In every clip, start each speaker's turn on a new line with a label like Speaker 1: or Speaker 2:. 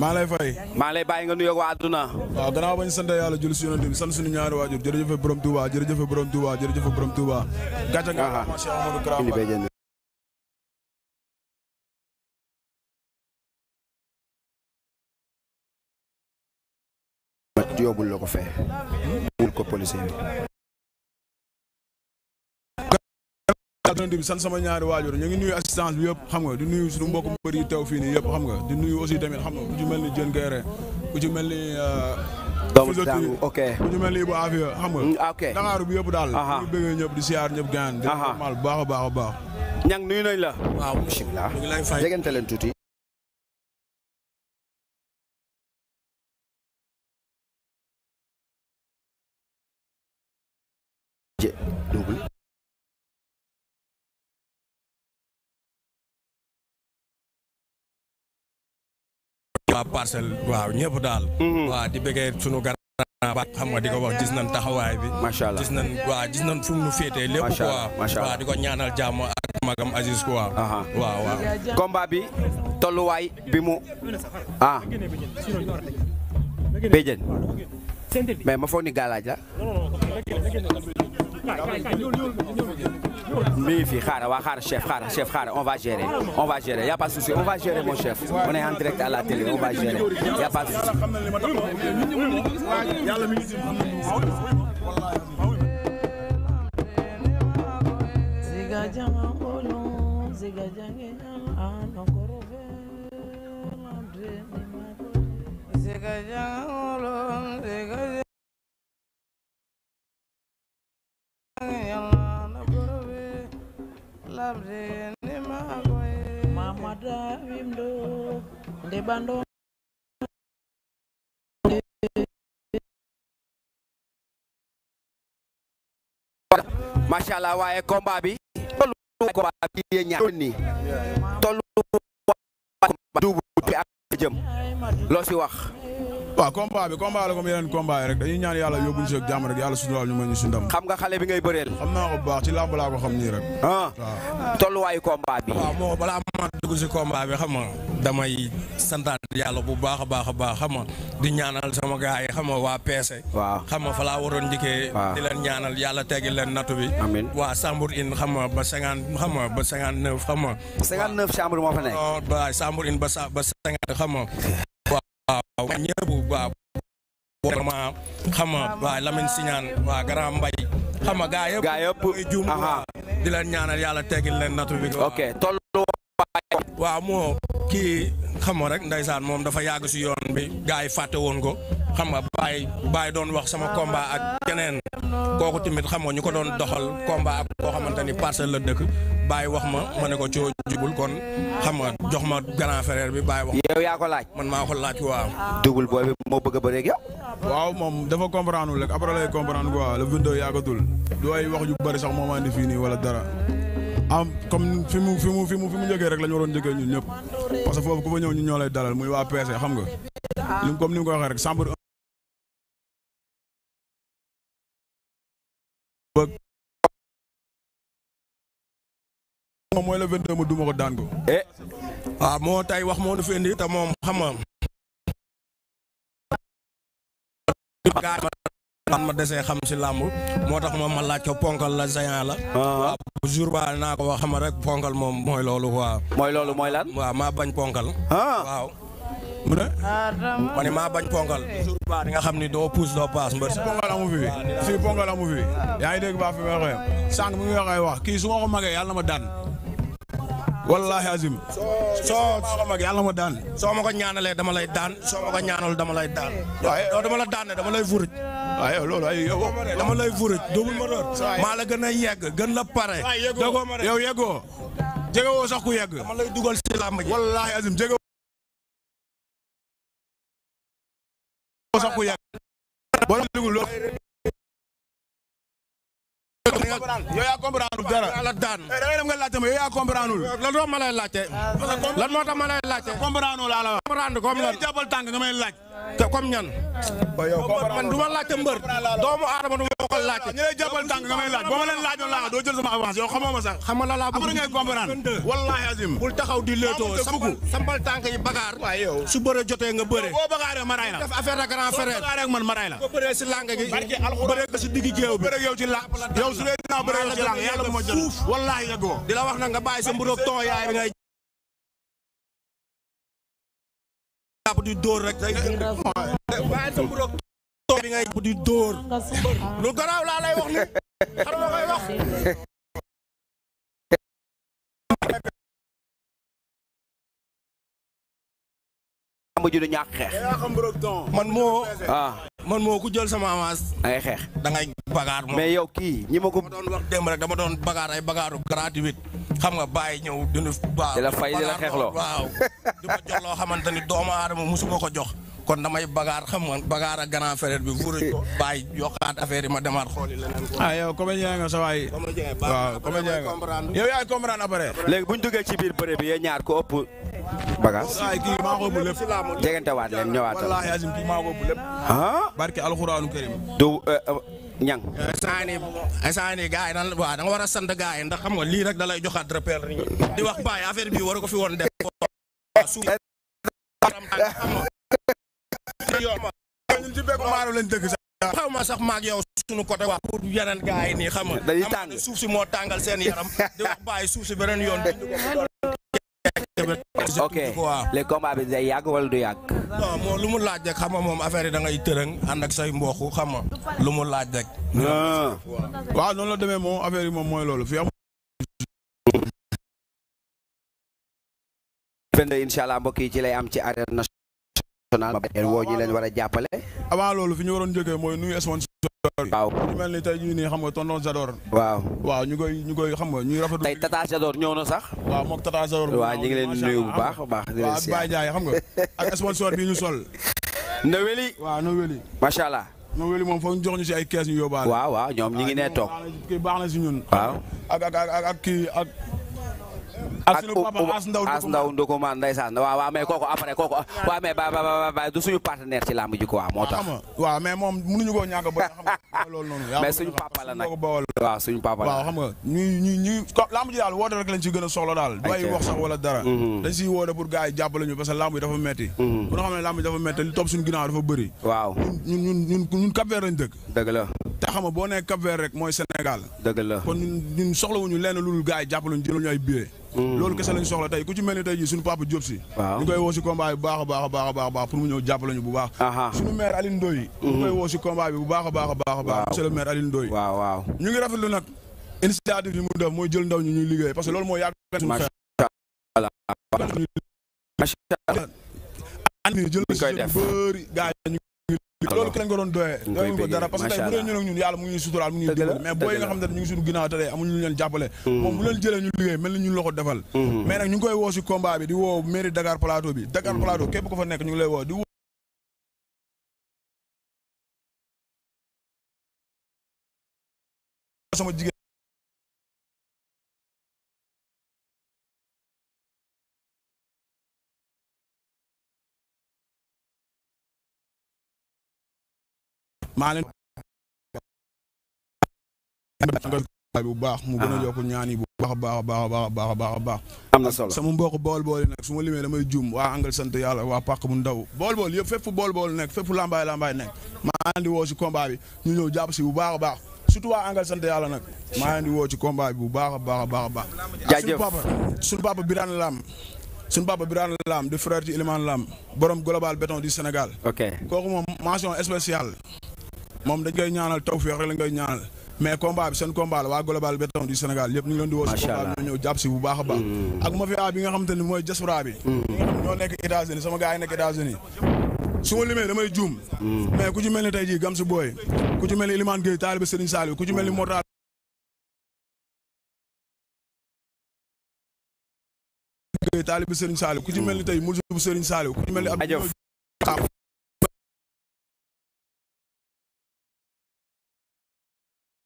Speaker 1: maa lay fay.
Speaker 2: maa lay bàyyi nga nuyoog waa àdduna.
Speaker 1: waaw gannaaw bañ sant yàlla julli si yonent bi sant suñu ñaari waajur jërëjëf borom Touba jërëjëf borom Touba jërëjëf borom Touba. gàcce nga ma Cheikh Amadou Kara
Speaker 2: yóbbul la ko fee. wul ko policier bi.
Speaker 1: bi sant sama ñaari waajur ñu ngi nuyu assistance bi yëpp xam nga di nuyu suñu mbokk mbër yi teew fii nii yëpp xam nga di nuyu aussi tamit xam nga ku ci mel ni Diène Guéré ku ci mel ni
Speaker 2: doomu tàngu ok
Speaker 1: ku ci mel ni Ibou Afia xam nga
Speaker 2: ok
Speaker 1: Dakar bi yëpp daal ñu bëggee ñëpp di siyaar ñëpp gaan di mal bu baax a baax a baax
Speaker 2: ñang nuyu nañ la
Speaker 3: waaw
Speaker 2: bismillah
Speaker 3: ñu ngi lay fay
Speaker 2: jegante leen tuuti double
Speaker 3: waa parcelle waaw ñëpp daal waaw di bëggee sunu garab xam nga di ko wax gis nañ taxawaay bi
Speaker 2: macha allah
Speaker 3: gis nañ fu mu nu féetee lépp quoi waaw di ko ñaanal jàmm ak magam Aziz quoi waaw waaw
Speaker 2: combat bi tolluwaay bi mu béjjën mais ma foog ni galaaj la mi ngi fi xaaral waa xaaral chef xaaral on va gérer y a pas de souci on va gérer mon chef on est en direct à la télé on va gérer y a pas de souci macha allah waaye combat bi tollu combat bi yéen ñaar nii tollu duubu bi ak jëm loo si wax
Speaker 1: waaw combat la comme yeneen combat yi rek dañuy ñaan yàlla yóbbuñu si ak jàmm rek yàlla suturaal ñu mën ñu si ndam
Speaker 2: xam nga xale bi ngay bëreel
Speaker 1: xam naa ko bu baax ci làmb laa ko xam nii rek
Speaker 2: tolluwaayu combat bi
Speaker 3: waaw moo balaa ma dugg si combat bi xam nga damay santaat yàlla bu baax a baax xam nga di ñaanal sama gars yi xam nga waa peese
Speaker 2: waaw
Speaker 3: xam nga fa laa waroon njëkkee di leen ñaanal yàlla teggil leen nattu bi
Speaker 2: amiin
Speaker 3: waa Sambour in xam nga ba 50 xam nga ba 59 xam nga
Speaker 2: 59 chambre moo fa nekk
Speaker 3: waaw Sambour in ba 50 xam nga waaw ñëpp waaw vraiment xam nga waa Lamine Signane waa Grand Mbaye xam nga gaa yëpp juum di leen ñaanal yàlla teggil leen nattu bi
Speaker 2: ok tollu
Speaker 3: waaw moo kii xam nga rek ndeysaan moom dafa yàgg si yoon bi gaa yi fàtte woon ko xam nga bàyyi doon wax sama combat ak keneen kooku tamit xam nga ñu ko doon doxal combat ak koo xamante ni parcelle la dëkk bàyyi wax ma ne ko coo jubul kon xam nga jox ma grand frère bi bàyyi wax
Speaker 2: yow yaa ko laaj
Speaker 3: man maa ko laaj waaw
Speaker 2: double booy bi moo bëgg a bëreeg yow
Speaker 1: waaw moom dafa comprendre rek après lay comprendre quoi le 22 yàggatul du ay wax ju bëri sax moom andi fii nii wala dara comme fi mu njëkkee rek la ñu waroon njëkkee ñun ñëpp parce que foofu ku fa ñëw ñun ñoo lay dalal muy waa PC xam nga comme ni nga ko waxee rek Sambour moom mooy le 22 mu duma ko daan ko
Speaker 3: waaw moo tay wax moo du fi indi te moom xam nga man ma desee xam si làmb moo tax moom ma laaj ko ponkal la géant la waaw jour ba naa ko wax xam rek ponkal moom mooy loolu quoi
Speaker 2: mooy lan
Speaker 3: waaw maa bañ ponkal waaw mu ne ma ne maa bañ ponkal jour ba di nga xam ni doo puus doo paas mbër
Speaker 1: ponkal amu fi fii ponkal amu fi yaa ngi dégg baa fi may waxee sànq mu ngi waxee wax kii su ma ko magee yàlla na ma daan wallahi azim soo ko magee yàlla na ma daan
Speaker 3: soo ma ko ñaanalee dama lay daan soo ma ko ñaanal dama lay daan waaw dama la daan ne dama lay furuj
Speaker 1: waaw loolu ay yow
Speaker 3: dama lay furuj double moteur maa la gën a yegg gën la pare
Speaker 1: yow yeggoo jegewoo sax ku yegg
Speaker 3: dama lay dugal si làmb ji
Speaker 1: wallahi azim jegewoo sax ku yegg boo dugul loolu yow yaa comprendre dara
Speaker 3: la daan
Speaker 1: da ngay dem nga laajte ma yow yaa comprendre
Speaker 3: lan moo ma lay laajte lan moo tax ma lay laajte
Speaker 1: comprendre laa la wax
Speaker 3: comprendre comme lan
Speaker 1: jàppal tànk nga may laaj
Speaker 3: te comme ñan man du ma laajte mbër doomu aadama du ma ko laajte
Speaker 1: ñu lay jàppal tànk nga may laaj boo ma leen laajoon laa doo jël sama avance yow xamoo ma sax
Speaker 3: xam nga la laa bëgg
Speaker 1: après ngay comprendre wallahi azim
Speaker 3: bul taxaw di leetoo sampal tànk yi bagaar su bëre jotee nga bëre
Speaker 1: boo bagaaree ma ray la
Speaker 3: def affaire de grand frère
Speaker 1: bagaaree ak man ma ray la
Speaker 3: ko bëree si làng gi bëree ko si digg géew bi
Speaker 1: bëre yow ci la yow su dee dinaa bëre yow ci la yàlla bu ma jël wallahi yëggoo
Speaker 3: di la wax na nga bàyyi sa mburoog ton yaay bi ngay jàpp di dóor rek day bàyyi sa mburoog ton bi ngay jàpp di dóor lu garaaw laa lay wax ni xam nga koy wax
Speaker 2: mujj du ñàkk xeex.
Speaker 3: man moo ku jël sama avance.
Speaker 2: da ngay xeex
Speaker 3: da ngay bagaar moom.
Speaker 2: mais yow kii ñi ma ko
Speaker 3: doon wax démb rek dama doon bagaar ay bagaaru gratuit xam nga bàyyi ñëw dina waaw
Speaker 2: di la fay di la xeexloo
Speaker 3: waaw di ma jox loo xamante ni doomu aadama musuma ko jox kon damay bagaar xam nga bagaar ak grand frère bi fuuruñ ko bàyyi yokkaat affaire yi ma demaat xooli leneen ko
Speaker 1: yow comédien nga sa waay waaw comédien nga yow yaay comprendre après
Speaker 2: léegi buñ duggee ci biir bëre bi yéen ñaar ko ëpp bagage
Speaker 1: waay kii maa ko ëpp lépp
Speaker 2: jegante waat leen ñëwaatal
Speaker 1: wallahi azim kii maa ko ëpp lépp barke alxuraanu karim
Speaker 2: du ñang
Speaker 3: instant nii gars yi nan waaw da nga war a sant gars yi ndax xam nga lii rek da lay joxaat repère di wax bàyyi affaire bi war ko fi woon def
Speaker 1: ñun ci bekk maaro lañ dëgg sax
Speaker 3: xaw ma sax maag yow suñu côté wax pour yeneen gars yi nii xam nga
Speaker 2: dañuy tàng
Speaker 3: suuf si moo tàngal seen yaram di wax bàyyi suuf si beneen yoon
Speaker 2: ok les combats bi day yàgg wala du yàgg
Speaker 3: non moo lu mu laaj rek xam nga moom affaire yi da ngay tërëng ànd ak say mbokk xam nga lu mu laaj rek
Speaker 1: waaw noonu la demee moom affaire yi moom mooy loolu fi am
Speaker 2: incha allah mbokk yi ci lay am ci arène nationale woo ñu leen war a jàppale
Speaker 1: avant loolu fi ñu waroon jógee mooy nuyu sponsor
Speaker 2: waaw
Speaker 1: ñu mel ni tey jii nii xam nga tonton Zador
Speaker 2: waaw
Speaker 1: ñu koy xam nga ñuy rafetlu
Speaker 2: tey Tata Zador ñëw na sax
Speaker 1: waaw mook Tata Zador
Speaker 2: waaw ñu ngi leen nuyu bu baax a baax
Speaker 1: waaw ak Baye Ndiaye xam nga ak sponsor bi ñu sol
Speaker 2: Naweli
Speaker 1: waaw Naweli
Speaker 2: macha allah
Speaker 1: Naweli moom foog ñu jox ñu si ay kees ñu yóbbaale
Speaker 2: waaw ñoom ñi ngi nee toog
Speaker 1: kii baax na si ñun
Speaker 2: waaw
Speaker 1: ak kii
Speaker 2: ak
Speaker 1: suñu papa
Speaker 2: As Ndaw Ndoukoumane ndeysaan waaw mais kooku après kooku waaw mais ba du suñu partenaire ci làmb ji quoi moo tax
Speaker 1: waaw mais moom mënuñu koo ñàkk ba xam nga loolu noonu
Speaker 2: mais suñu papa la nag waaw suñu papa la
Speaker 1: waaw xam nga ñu làmb ji daal woote rek lañ ci gën a soxla daal du ay wax sax wala dara dañ siy woote pour gars yi jàppale ñu parce que làmb yi dafa metti bu nga xam ne làmb yi dafa metti li topp suñu ginnaaw dafa bëri
Speaker 2: waaw
Speaker 1: ñun Cap Vert lañ dëkk
Speaker 2: dëgg la
Speaker 1: te xam nga boo nee Cap Vert rek mooy Sénégal
Speaker 2: dëgg la
Speaker 1: kon ñun soxlawuñu lenn lu dul gars yi jàppale ñu jëlal ñu ay billets loolu kese lañ soxla tey ku ci mel ni tey jii suñu papa Diop si ñu koy woo si combat bi bu baax a baax a baax a baax a baax pour mu ñëw jàppale ñu bu baax suñu maire Aline Ndoye ñu koy woo si combat bi bu baax a baax a baax a baax monsieur le maire Aline Ndoye
Speaker 2: waaw
Speaker 1: ñu ngi rafetlu nag initiative yi mu def mooy jël ndaw ñu ñuy liggéey parce que loolu moo yàgg suñu xeex jël na si bëri gars yi loolu ki lañ ko doon doyee doyuñ ko dara parce que tey bu dee ñun ak ñun yàlla mu ngi suturaal mu ngi dimbal mais booy yi nga xam ne ñu ngi suñu ginnaaw te tey amuñu leen jàppale moom bu leen jëlee ñu liggéey mel ni ñun la ko defal mais nag ñu ngi koy woo si combat bi di woo mairie Dakar Plateau bi Dakar Plateau képp ko fa nekk ñu ngi lay woo di woo sama jigéen maa leen bu baax mu gën a yokk ñaan yi bu baax a baax a baax a baax a baax a baax
Speaker 2: am na solo
Speaker 1: sama mbokk bool yi nag su ma limee damay juum waa angal sant yàlla waa pàq bu ndaw bool yëpp fépp fu bool nekk fépp fu lambaay nekk maa leen di woo si combat bi ñu ñëw jàpp si bu baax a baax surtout waa angal sant yàlla nag maa leen di woo ci combat bi bu baax a baax a baax a baax
Speaker 2: jaajëf
Speaker 1: suñu papa Birane Lam suñu papa Birane Lam di frère ci Elimane Lam borom global béton du Sénégal kooku moom mention spéciale moom dañ koy ñaanal tawfeex rek lañ koy ñaanal mais combat bi seen combat la waa global béton du Sénégal yëpp ñu ngi leen di woo si combat bi ñoo ñëw jàpp si bu baax a baax ak mafia bi nga xamante ni mooy diaspora bi ñi nga xam ñoo nekk États-Unis sama gars yi nekk États-Unis su ma limee damay juum mais ku ci mel ni tey jii Gamsu Boy ku ci mel ni Elimane Gueye taalibe Serigne Saliou ku ci mel ni Mortal Gueye taalibe Serigne Saliou ku ci mel ni tey Mourou Serigne Saliou ku ci mel ni Abdou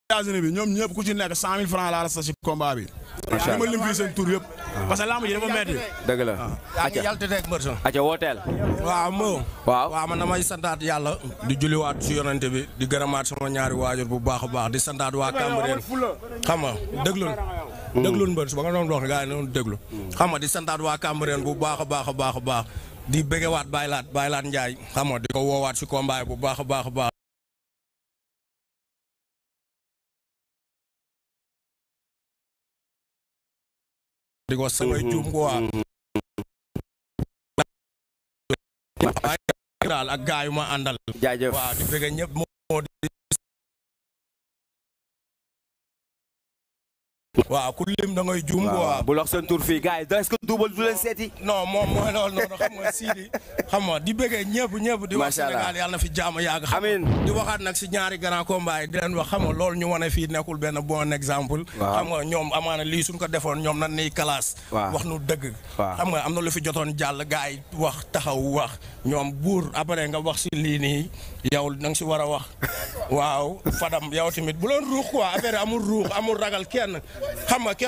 Speaker 1: États-Unis bi ñoom ñëpp ku ci nekk 100 000 francs laa la sa si combat bi.
Speaker 2: macha allah
Speaker 1: ma lim fii seen tur yëpp. parce que lamb ji dafa metti.
Speaker 2: dëgg la.
Speaker 3: yaa ngi yàlla teg mbër sa.
Speaker 2: aca wooteel.
Speaker 3: waaw moo.
Speaker 2: waaw
Speaker 3: man damay santaat yàlla. di julliwaat si yonante bi di gërëmaat sama ñaari waajur bu baax a baax di santaat waa Cambérène xam nga déglul mbër su ba nga doon wax gaa yi noonu déglu xam nga di santaat waa Cambérène bu baax a baax a baax a baax di bëggewaat Baylaat Njaay xam nga di ko woowaat si combat bu baax a baax a baax. di ko samay juum ko waa daal ak gaay yu ma àndal
Speaker 2: jaajëf
Speaker 3: waaw di bëgg ñëpp moo di waaw ku lim da ngay juum quoi
Speaker 2: bu lox seen tur fii gars yi est-ce que Double du leen seeti
Speaker 3: non moom mooy loolu noonu xam nga Sidi xam nga di bëggee ñëpp di wax Sénégal yàlla na fi jàmm yàgg
Speaker 2: amiin
Speaker 3: di waxaat nag si ñaari grand combat yi di leen wax xam nga loolu ñu wane fii nekkul benn bon exemple xam nga ñoom amaana lii suñ ko defoon ñoom nan niy classe wax nu dëgg xam nga am na lu fi jotoon jàll gars yi wax taxaw wax ñoom buur après nga wax si lii nii yow da nga si war a wax waaw Fadam yow tamit bu leen ruux quoi affaire amul ruux amul ragal kenn xam nga kenn